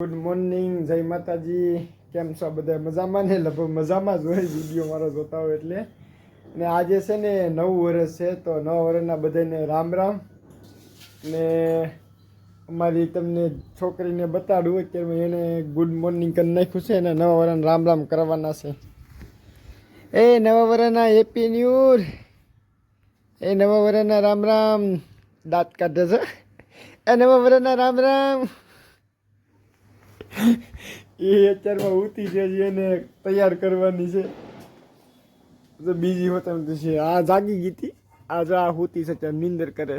Good morning, જય માતાજી. કેમ છો બધા? મજામાં ને? લગભગ મજામાં જ હોય વિડીયો મારો જોતા હોય એટલે. ને આજે છે ને નવું વર્ષ છે, તો નવા વર્ષના બધાને રામ રામ. ને અમારી તમને છોકરીને બતાડું કે એને ગુડ મોર્નિંગ કરી નાખ્યું છે અને નવા વર્ષના રામ રામ કરવાના છે. એ નવા વર્ષના હેપી ન્યૂ યર. એ નવા વર્ષના રામ રામ. દાંત કાઢે છે. એ નવા વર્ષના રામ રામ. એ અત્યારમાં ઉતી છે, એને તૈયાર કરવાની છે. તો બીજી હોત છે આ જાગી ગઈ હતી, આ હોતી છે ત્યાં નીંદર કરે.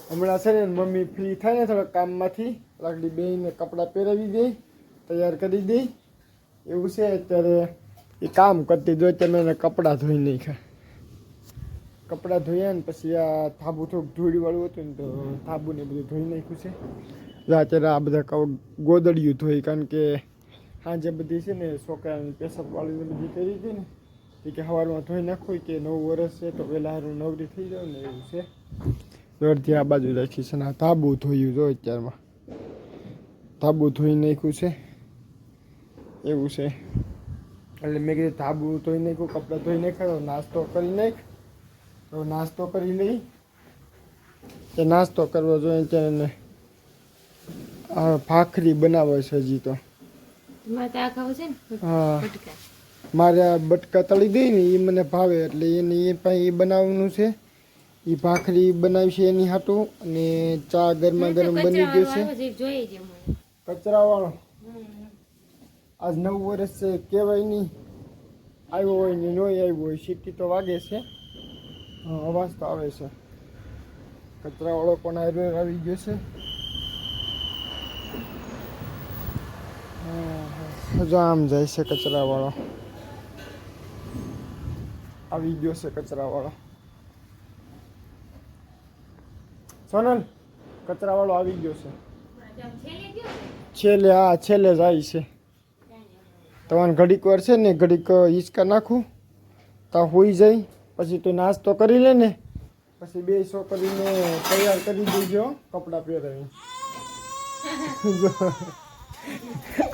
હમણાં છે ને મમ્મી ફ્રી થાય ને થોડા કામમાંથી લાકડી બેહીને કપડાં પહેરાવી દે, તૈયાર કરી દે, એવું છે. અત્યારે એ કામ કરતી જો અત્યારે એને કપડાં ધોઈ નાખ્યા. કપડાં ધોયા ને પછી આ થાબુ થોડુંક ધૂળીવાળું હતું ને તો થાબુને બધું ધોઈ નાખ્યું છે. અત્યારે આ બધા ગોદડિયું ધોઈ, કારણ કે સાંજે બધી છે ને છોકરાની પેશાબવાળીને બધી કરી હતી ને એ કે સવારમાં ધોઈ નાખવું કે નવું વર્ષ છે તો વહેલા હારું નવરી થઈ જાવ ને, એવું છે. દોડથી આ બાજુ રાખી છે ને તાબુ ધોયું જો અત્યારમાં તાબુ ધોઈ નાખ્યું છે, એવું છે. એટલે મેં કીધું તાબુ ધોઈ નાખ્યું, કપડાં ધોઈ નાખ્યા, નાસ્તો કરી નાખ. તો નાસ્તો કરી લઈ, એ નાસ્તો કરવો જોઈએ ત્યારે ભાખરી બનાવે છે હજી તો. હા, મારે આ બટકા તળી દઈ ને એ મને ભાવે એટલે એને એ પાસે એ બનાવવાનું છે. એ ભાખરી બનાવી છે એની હાટું, અને ચા ગરમા ગરમ બની ગયો છે. કચરાવાળો આજ નવું વર્ષ છે, કહેવાય નહીં આવ્યો હોય ને ન આવ્યો હોય. સીટી તો વાગે છે, અવાજ તો આવે છે. કચરાવાળો પણ આવી ગયો છે. જો આમ જાય છે કચરાવાળો, આવી ગયો છે કચરાવાળો. સોનલ, કચરાવાળો આવી ગયો છે. છેલ્લે, હા છેલ્લે જાય છે. તમારે ઘડીક વાર છે ને ઘડીક હિંચકા નાખું તો હોઈ જાય, પછી તો નાસ્તો કરી લે ને પછી બે છોકરીને તૈયાર કરી દેજો કપડાં પહેરાવી.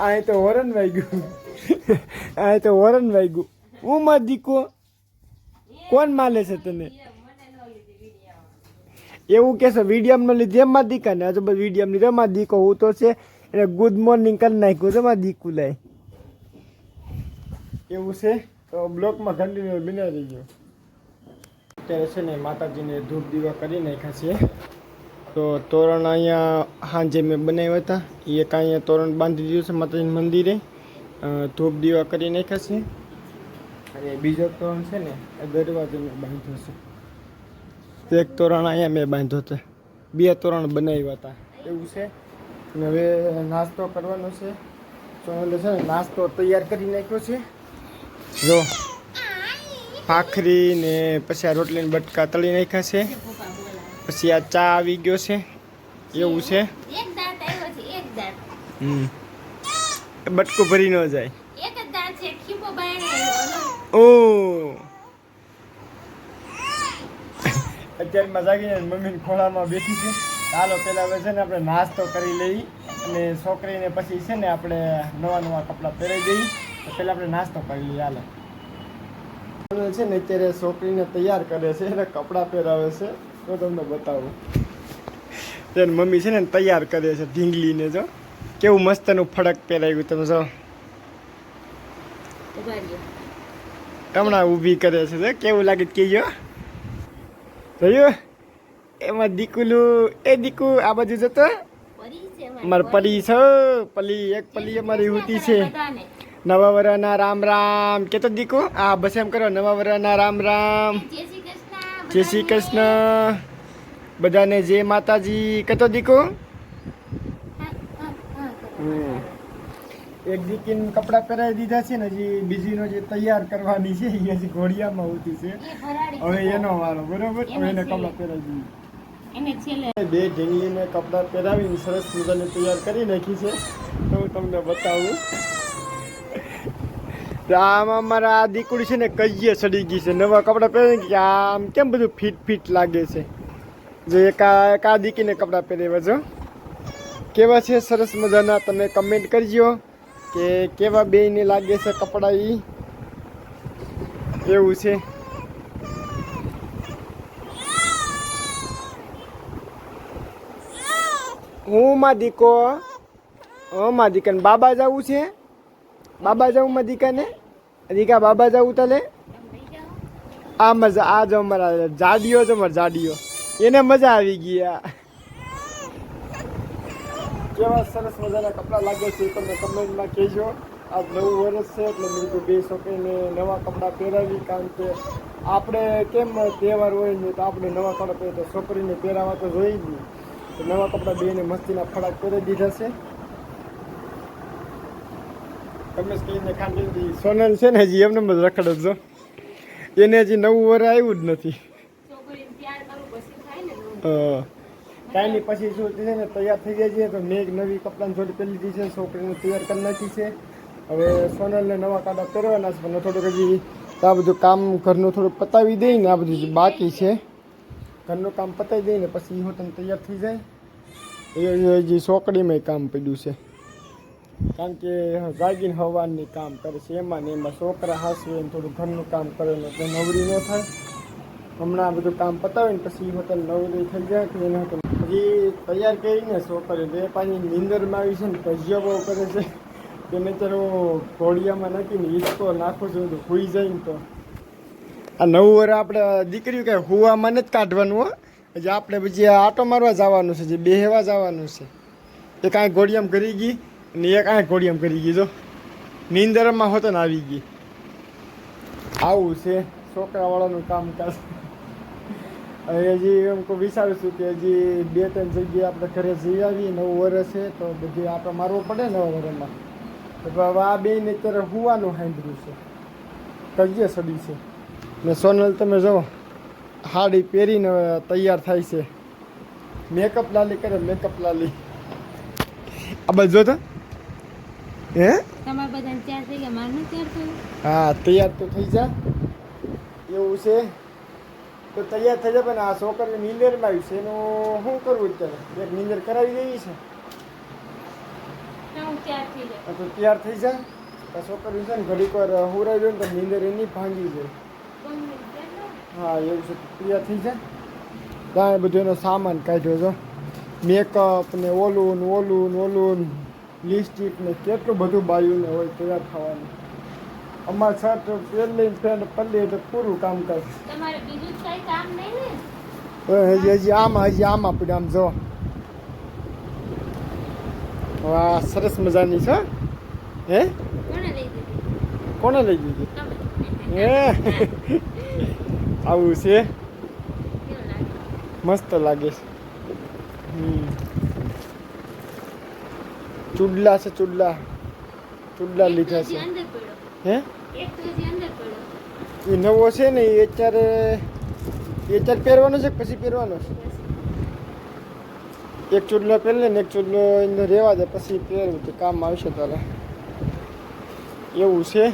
આ તો હોરન વાગ્યું, આ તો હોરન વાગ્યું. હું માં દીકો કોણ માલે છે તને? એવું કે છે વિડીયમમાં લીધે એમાં દીકા ને હજુ બધું વિડીયમ લીધે એમાં દીકો હું તો છે એને ગુડ મોર્નિંગ કરી નાખ્યું છે એમાં દીકું લાય, એવું છે. તો બ્લોકમાં કન્ટિન્યુ બનાવી ગયો. અત્યારે છે ને માતાજીને ધૂપ દીવા કરી નાખ્યા છે. તો તોરણ અહીંયા સાંજે મેં બનાવ્યા હતા, એક અહીંયા તોરણ બાંધી દીધું છે માતાજીના મંદિરે, ધૂપ દીવા કરી નાખ્યા છે. અને બીજો તોરણ છે ને એ દરવાજે મેં બાંધ્યો છે. એક તોરણ અહીંયા મેં બાંધ્યો હતો, બે તોરણ બનાવ્યા હતા, એવું છે. અને હવે નાસ્તો કરવાનો છે. તો એટલે છે ને નાસ્તો તૈયાર કરી નાખ્યો છે. જો ભાખરી ને પછી આ રોટલીને બટકા તળી નાખ્યા છે. પછી આ ચા આવી ગયો છે, એવું છે. બટકું ભરી ન જાય. ઓ અત્યારમાં જાગીને મમ્મીને ખોળામાં બેઠી છે. ચાલો પેલા હવે છે ને આપણે નાસ્તો કરી લઈ અને છોકરીને પછી છે ને આપણે નવા નવા કપડાં પહેરાવી દઈએ. તો પેલા આપણે નાસ્તો કરી લઈએ. હાલો છે ને અત્યારે છોકરીને તૈયાર કરે છે એટલે કપડાં પહેરાવે છે. તો તમને બતાવું તેને મમ્મી છે ને તૈયાર કરે છે ઢીંગલીને. જો કેવું મસ્તનું ફડક પહેરાવ્યું તમે જો, હમણાં ઊભી કરે છે. કેવું લાગે કહેજો. જોયું એમાં દીકુલું, એ દીકુ આ બાજુ જતો અમારે પરી છે. પલી એક પલી અમારી હોતી છે. નવા વર્ષના રામ રામ કે તો દીકુ. આ બસ એમ કરો, નવા વર્ષના રામ રામ, જય શ્રી કૃષ્ણ, બધાને જય માતાજી કહેતો દીકુ. એક દીકરીને કપડાં પહેરાવી દીધા છે ને, હજી બીજીનો જે તૈયાર કરવાની છે એ હજી ઘોડિયામાં હોતી છે. હવે એનો વારો, બરોબર. હવે એને કપડાં પહેરાવી દીધી. બે ઢીંગલીને કપડાં પહેરાવીને સરસ મજાને તૈયાર કરી નાખી છે. તો હું તમને બતાવું. આમાં અમારા આ દીકરી છે ને કહીએ સડી ગઈ છે. નવા કપડાં પહેરી કે આમ કેમ બધું ફિટ ફિટ લાગે છે. જો એક આ દીકરીને કપડાં પહેરાવ્યા છો. કેવા છે સરસ મજાના તમે કમેન્ટ કરજો કે કેવા બેયને લાગે છે કપડાં ઈ એવું છે હું માં દીકો માં દીકાને બાબા જવું છે બાબા જવું માં દીકાને દીકા બાબા જવું તાલે આ મજા આ જો અમારા જાડીઓ છે અમારા જાડીઓ એને મજા આવી ગઈ કેવા સરસ મજાના કપડાં લાગે છે તમે કમેન્ટમાં કહેજો આજ નવું વર્ષ છે એટલે મેં તો બે છોકરીને નવા કપડાં પહેરાવી કારણ કે આપણે કેમ તહેવાર હોય ને તો આપણે નવા કપડાં પહેરીએ તો છોકરીને પહેરાવા તો જોઈ જ નહીં તો નવા કપડાં બેને મસ્તીના ફળાક પહેરી દીધા છે તમે કહીને ખાંડી સોનલ છે ને હજી એમને જ રખડો એને હજી નવું વર આવ્યું જ નથી કાંઈ નહીં પછી શું છે ને તૈયાર થઈ જાય છે તો મેં એક નવી કપડાની જોડી પહેરી લીધી છે છોકરીને તૈયાર કરી નાખી છે હવે સોનલને નવા કાંડા પહેરવાના છે પણ થોડુંક હજી આ બધું કામ ઘરનું થોડુંક પતાવી દઈ ને આ બધું બાકી છે ઘરનું કામ પતાવી દઈને પછી હોટલ તૈયાર થઈ જાય એ હજી છોકરીમાં કામ પડ્યું છે કારણ કે જાગીને હવારની કામ કરે છે એમાં ને એમાં છોકરા હાસવે ને થોડું ઘરનું કામ કરે ને તો નવરી ન થાય હમણાં બધું કામ પતાવીને પછી હોટલ નવરી થઈ જાય તો એને હોટલ હજી તૈયાર કરીને છોકરી બે પાછી નીંદરમાં આવી છે ને ભજીયા બહુ કરે છે તેને ચાલો ઘોડિયામાં નાખીને હિંચકો નાખું છું તો સુઈ જાય ને તો આ નવું વર આપણે દીકરીઓ કે હુવામાં નથી કાઢવાનું હો હજી આપણે પછી આટો મારવા જવાનું છે જે બેહવા જવાનું છે એ કાંઈ ઘોડિયામાં કરી ગઈ ને એ કાંઈ ઘોડિયામાં કરી ગઈ જો નીંદરમાં હોતો ને આવી ગઈ આવું છે છોકરાવાળાનું કામકાજ હવે હજી એમ કોઈ વિચારું છું કે હજી 2-3 જગ્યાએ આપણે ઘરે જઈ આવીએ નવું વર્ષ છે તો બધી આટો મારવો પડે નવા વર્ષમાં તો હવે આ બેને અત્યારે હુવાનું સાંભળ્યું છે કજિયા સડી છે ને સોનલ તમે જો હાડી પહેરીને તૈયાર થાય છે મેકઅપ લાલી કરે મેકઅપ લાલી આ બધું તો હે તમારે બધાને તૈયાર થઈ ગયા મારનું તૈયાર થયું હા તૈયાર તો થઈ જા એવું છે તો તૈયાર થઈ જાય પણ આ છોકરી નીંદરમાં આવી છે એનું શું કરવું અત્યારે એક નીંદર કરાવી દેવી છે તો તૈયાર થઈ જાય તો છોકરી છે ને ઘડીક વાર હુરાઈ જાય ને તો નીંદર એની ભાંગી જાય હા એવું છે તૈયાર થઈ જાય ત્યાં બધું એનો સામાન કાઢ્યો છો મેકઅપ ને ઓલું ને ઓલું ને ઓલું લિપસ્ટિક ને કેટલું બધું બાયુને હોય તૈયાર થવાનું અમારે શર્ટ પહેલી પેન્ટ પલ્લી એટલે પૂરું કામ કરે તમારે બીજું કઈ કામ નહીં ને હજી આમાં પડ્યા આમ જો વાહ સરસ મજાની છે હે કોને લઈ દીધી હે આવું છે મસ્ત લાગે છે ચૂડલા છે ચૂડલા લીધા છે હે એ નવો છે ને એ અત્યારે પહેરવાનો છે કે પછી પહેરવાનો છે એક ચૂડલો પહેરે ને એક ચૂડલો અંદર રહેવા દે પછી પહેરવું તો કામ આવશે તારે એવું છે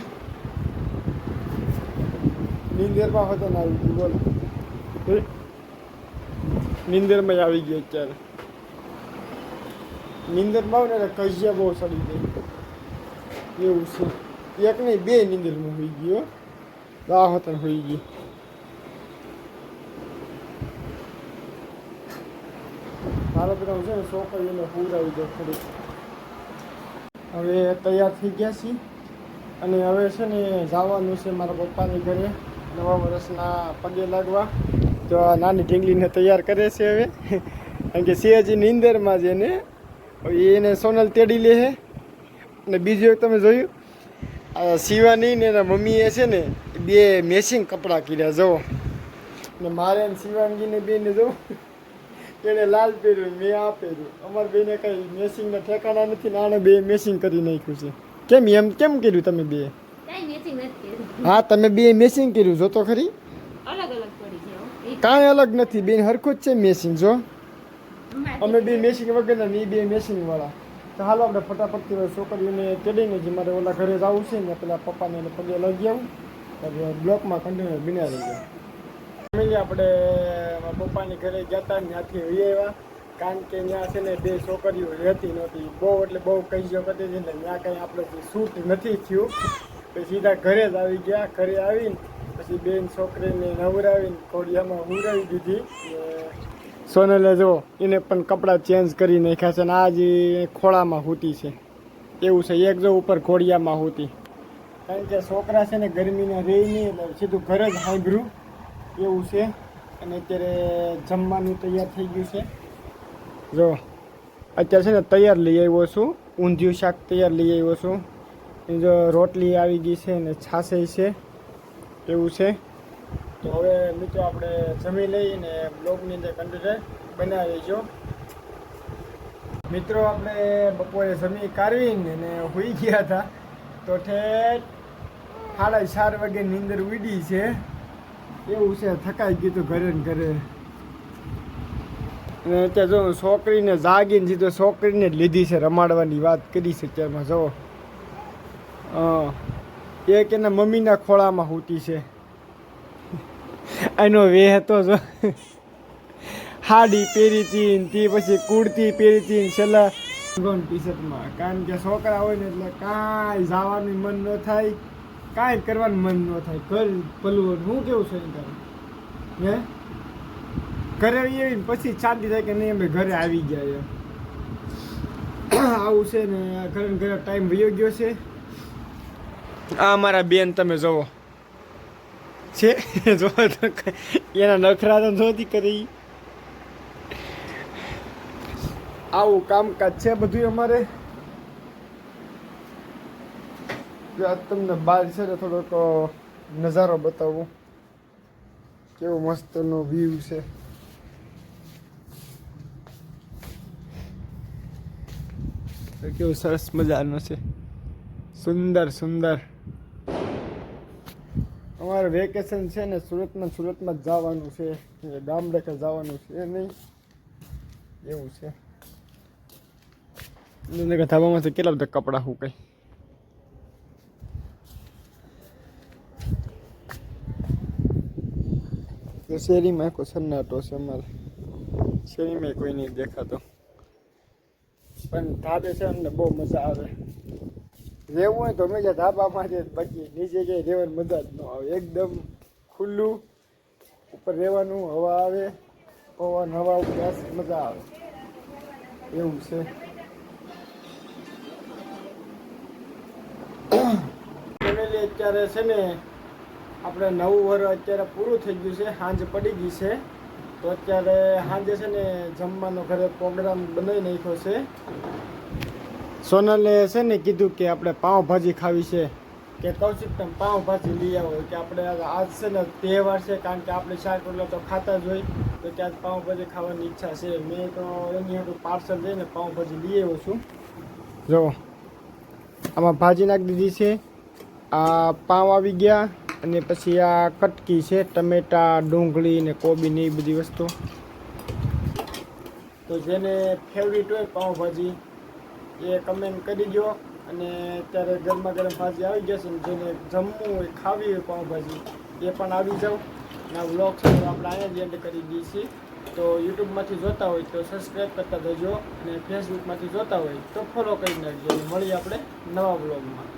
નીંદરમાં હોતો ને આવી ગયું બોલો નીંદરમાં આવી ગઈ અત્યારે નીંદરમાં આવે ને કજિયા બહુ સડી ગઈ એવું છે એક નહીં બે નીંદરમાં હોઈ ગયો આ હોતા હોઈ ગઈ મારા બધા છે ને છોકરીઓને પૂરાવી દો થોડીક હવે તૈયાર થઈ ગયા છીએ અને હવે છે ને જવાનું છે મારા પપ્પાની ઘરે નવા વર્ષના પગે લાગવા તો આ નાની ઢીંગલીને તૈયાર કરે છે હવે કારણ કે છે હજી નીંદરમાં જ એને સોનલ તેડી લે છે અને બીજું એક તમે જોયું શિવાની ને એના મમ્મીએ છે ને બે મેચિંગ કપડાં કર્યા જુઓ ને મારે શિવાંગીને બેને જુઓ એણે લાલ પહેર્યું મેં આ પહેર્યું અમારા બેને કંઈ મેચિંગના ઠેકાણા નથી ને આને બે મેચિંગ કરી નાખ્યું છે કેમ કર્યું તમે બે હા તમે બે મેચિંગ કર્યું જો તો ખરી કાંઈ અલગ નથી બેન હરખું જ છે મેચિંગ જો અમે બે મેચિંગ વગરના ને બે મેચિંગ વાળા તો હાલો આપણે ફટાફટથી છોકરીઓને તેડીને જે મારે ઓલા ઘરે જવું છે ને પેલા પપ્પાને એને પગે લઈ આવું પછી બ્લોકમાં કન્ટિન્યુ બિના રહી ગયા ફેમિલી આપણે પપ્પાની ઘરે ગયા હતા ત્યાંથી વહી આવ્યા કારણ કે ત્યાં છે ને 2 છોકરીઓ રહેતી નહોતી, બહુ એટલે બહુ કહીજો કરતી હતી ને ત્યાં કંઈ આપણે શૂટ નથી થયું. પછી સીધા ઘરે જ આવી ગયા. ઘરે આવીને પછી બેન છોકરીને નવરાવીને ઘોડિયામાં ઉરાવી દીધી. સોનલે જો એને પણ કપડાં ચેન્જ કરી નાખ્યા છે, અને આ જે ખોળામાં સૂતી છે એવું છે. એક જો ઉપર ઘોડિયામાં સૂતી, કારણ કે છોકરા છે ને ગરમીને રહી નહીં એટલે સીધું ઘર જ સાંભળ્યું એવું છે. અને અત્યારે જમવાનું તૈયાર થઈ ગયું છે. જો અત્યારે છે ને તૈયાર લઈ આવ્યો છું, ઊંધિયું શાક તૈયાર લઈ આવ્યો છું. જો રોટલી આવી ગઈ છે ને છાશે છે એવું છે. તો હવે મિત્રો આપણે જમી લઈને બ્લોગની અંદર કન્ટિન્યુ બનાવીજો. મિત્રો આપણે બપોરે જમી કાઢવીને ને સૂઈ ગયા હતા, તો ઠેઠ 4:30 વાગે નીંદર ઉડી છે એવું છે. થકાઈ ગયું હતું ઘરે ને ઘરે. અને અત્યારે જો છોકરીને જાગીને સીધો છોકરીને જ લીધી છે, રમાડવાની વાત કરી છે અત્યારમાં. જો એક એના મમ્મીના ખોળામાં સૂતી છે. એનો વેહ હતો જો હાડી પહેરી હતી ને તે પછી કુર્તી પહેરી હતી ને છેલ્લા ટી શર્ટમાં. કારણ કે છોકરા હોય ને એટલે કાંઈ જવાનું મન ન થાય, કાંઈ કરવાનું મન ન થાય. ઘર ભલું હું કેવું છે તારું હે ઘરે આવીને પછી શાંતિ થાય કે નહીં અમે ઘરે આવી ગયા એમ. આવું છે ને ઘરે ને ઘરે ટાઈમ વયો ગયો છે. આ મારા બેન તમે જોવો છે, જો એના નખરા તો નહોતી કરી. આવું કામકાજ છે બધું અમારે. આજ તમને બહાર છે ને થોડોક નજારો બતાવું, કેવો મસ્તનો વ્યૂ છે. કેવું સરસ મજાનો છે, સુંદર સુંદર. અમારે વેકેશન છે ને સુરતમાં જ જવાનું છે, ગામડે કે જવાનું છે નહીં એવું છે. ધાબામાંથી કેટલા બધા કપડાં સુકાય. શેરીમાં આખો સન્નાટો છે અમારે, શેરીમાં કોઈ નહીં દેખાતો. પણ ધાબે છે અમને બહુ મજા આવે. રહેવું હોય તો હંમેશા ધાબામાં જ, બાકી નીચે ક્યાંય રહેવાની મજા જ ન આવે. એકદમ ખુલ્લું ઉપર રહેવાનું, હવા આવે, પવન હવા ઉપર મજા આવે એવું છે. ફેમિલી અત્યારે છે ને આપણે નવું વર્ષ અત્યારે પૂરું થઈ ગયું છે, સાંજ પડી ગઈ છે. તો અત્યારે સાંજે છે ને જમવાનો ઘરે પ્રોગ્રામ બનાવી નાખ્યો છે. સોનલે છે ને કીધું કે આપણે પાઉંભાજી ખાવી છે, કે કૌશિક તમે પાઉંભાજી લઈ આવો, કે આપણે આજ છે ને તહેવાર છે, કારણ કે આપણે શાક રોટલા તો ખાતા જ હોય, તો કે આજ પાઉંભાજી ખાવાની ઈચ્છા છે. મેં તો એની હાટું પાર્સલ લઈને પાઉંભાજી લઈ આવ્યો છું. જો આમાં ભાજી નાખી દીધી છે, આ પાઉં આવી ગયા, અને પછી આ કટકી છે, ટમેટા ડુંગળી ને કોબી ને એ બધી વસ્તુ. તો જેને ફેવરિટ હોય પાઉંભાજી એ કમેન્ટ કરી દો. અને અત્યારે ગરમા ગરમ ભાજી આવી જશે, જેને જમવું હોય ખાવી હોય પાઉંભાજી એ પણ આવી જાઓ. અને આ વ્લોગ આપણે અહીંયા જ એન્ડ કરી દઈએ છીએ. તો યુટ્યુબમાંથી જોતા હોય તો સબસ્ક્રાઈબ કરતા જજો, અને ફેસબુકમાંથી જોતા હોય તો ફોલો કરી નાખજો. મળીએ આપણે નવા વ્લોગમાં.